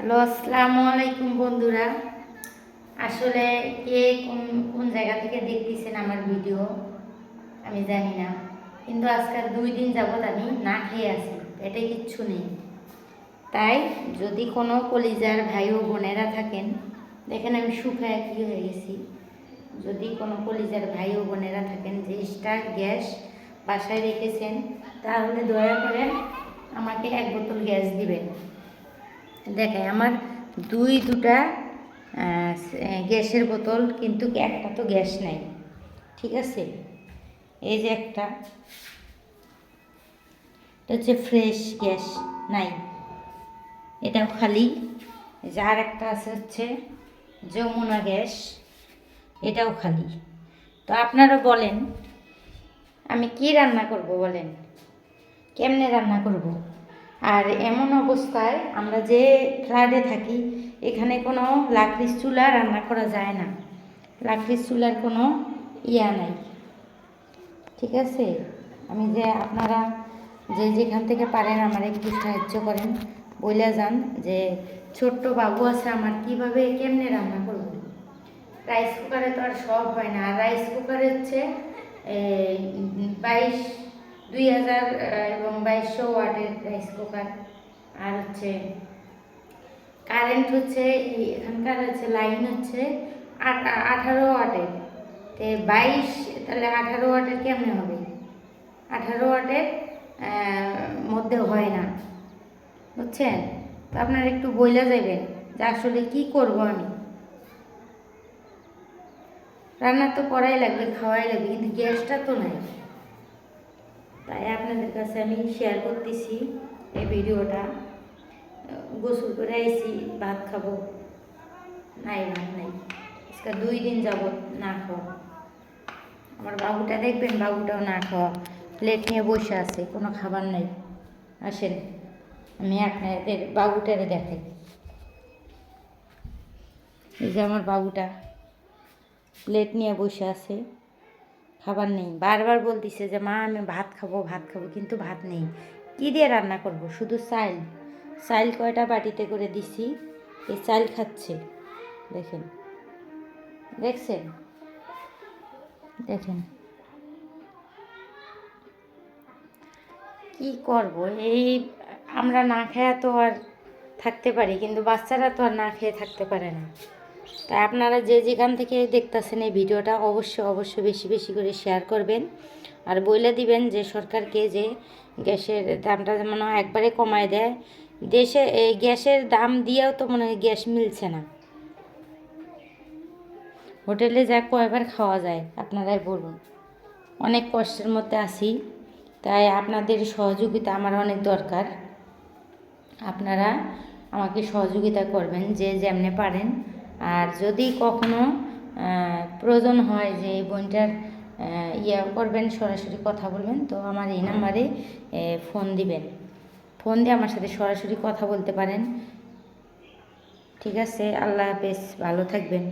Hello, আসসালামু আলাইকুম বন্ধুরা। আসলে কে কোন কোন জায়গা থেকে দেখতেছেন আমার ভিডিও আমি জানি না, কিন্তু আজকাল 2 দিন যাবৎ আমি না খেয়ে আছি, পেটে কিচ্ছু নেই। তাই যদি কোনো কলিজার ভাই ও বোনেরা থাকেন, দেখেন আমি শুকায় কি হয়ে গেছি। যদি কোনো কলিজার ভাই ও বোনেরা থাকেন যে স্টার গ্যাস বাসায় রেখেছেন, তাহলে দয়া করে আমাকে 1 বোতল গ্যাস দিবেন। দেখে আমার দুটা গ্যাসের বোতল, কিন্তু একটা তো গ্যাস নাই। ঠিক আছে, এই যে একটা, এটা হচ্ছে ফ্রেশ গ্যাস নাই, এটাও খালি। এই যে আর একটা আছে হচ্ছে যমুনা গ্যাস, এটাও খালি। তো আপনারা বলেন আমি কি রান্না করব, বলেন কেমনে রান্না করব? আর এমন অবস্থায় আমরা যে ফ্ল্যাটে থাকি, এখানে কোনো লাকড়ির চুলা রান্না করা যায় না, লাকড়ির চুলার কোনো ইয়া নাই। ঠিক আছে, আমি যে আপনারা যে যেখান থেকে পারেন আমার একটু সাহায্য করেন, বলে যান যে ছোট্ট বাবু আছে আমার, কিভাবে কেমনে রান্না করব। রাইস কুকারে তো আর সব হয় না। আর রাইস কুকারে হচ্ছে 2000 এবং 2200 ওয়াটের রাইস কুকার। আর হচ্ছে কারেন্ট হচ্ছে এখানকার হচ্ছে লাইন হচ্ছে 18 ওয়াটের। তো 22, তাহলে 18 ওয়াটের কেমনে হবে? 18 ওয়াটের মধ্যে হয় না, বুঝছেন? তো আপনারা একটু বইলা যাবেন যে আসলে কি করব আমি। রান্না তো করাই লাগবে, খাওয়াই লাগবে, কিন্তু গ্যাসটা তো নাই। তাই আপনাদের কাছে আমি শেয়ার করতেছি এই ভিডিওটা। গোসল করে আইছি, ভাত খাবো, নাই ভাত নাই। আজকে 2 দিন যাবৎ না খাওয়া। আমার বাবুটা দেখবেন, বাবুটাও না খাওয়া, প্লেট নিয়ে বসে আছে, কোনো খাবার নেই। আসেন আমি আপনাদের বাবুটারে দেখাই। এই যে আমার বাবুটা প্লেট নিয়ে বসে আছে, খাবার নেই। বারবার বলতেছে যে মা আমি ভাত খাবো, ভাত খাবো, কিন্তু ভাত নেই। কী দিয়ে রান্না করব? শুধু চাল, চাল কয়টা বাটিতে করে দিছি, এই চাল খাচ্ছে। দেখেন, দেখছেন, দেখেন কি করব। এই আমরা না খেয়ে তো আর থাকতে পারি, কিন্তু বাচ্চারা তো আর না খেয়ে থাকতে পারে না। তাই আপনারা যে যেখান থেকে দেখতেছেন এই ভিডিওটা, অবশ্যই বেশি বেশি করে শেয়ার করবেন। আর বলে দিবেন যে সরকারকে যে গ্যাসের দামটা যেন একবারে কমায় দেয়। দেশে এই গ্যাসের দাম দিয়েও তো মনে হয় গ্যাস মিলছে না। হোটেলে যা কয়বার খাওয়া যায় আপনারাই বলুন। অনেক কষ্টের মধ্যে আছি, তাই আপনাদের সহযোগিতা আমার অনেক দরকার। আপনারা আমাকে সহযোগিতা করবেন যে যেমনে পারেন। আর যদি কখনো প্রয়োজন হয় যে এই বোনটার ইয়া করবেন, সরাসরি কথা বলবেন, তো আমার এই নাম্বারে ফোন দিবেন। ফোন দিয়ে আমার সাথে সরাসরি কথা বলতে পারেন। ঠিক আছে, আল্লাহ হাফেজ, ভালো থাকবেন।